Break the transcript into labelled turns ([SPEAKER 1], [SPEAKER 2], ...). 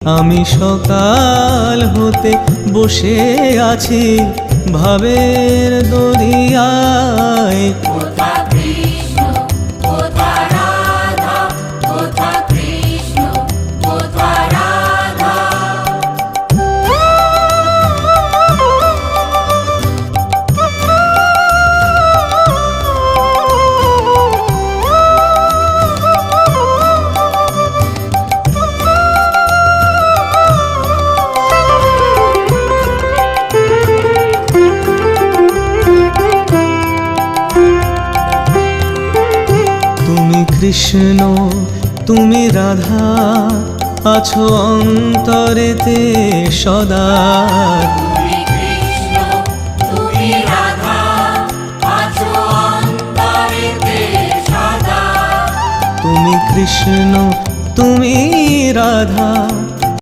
[SPEAKER 1] আমি সকাল হতে বসে আছি ভাবের দরিয়ায়।
[SPEAKER 2] কোথা কৃষ্ণ কোথা রাধা, কোথা কৃষ্ণ কোথা রাধা।
[SPEAKER 1] তুমি কৃষ্ণ তুমি রাধা আছো অন্তরেতে সদা।
[SPEAKER 2] তুমি কৃষ্ণ তুমি রাধা, আছো অন্তরেতে সদা।
[SPEAKER 1] তুমি কৃষ্ণ তুমি রাধা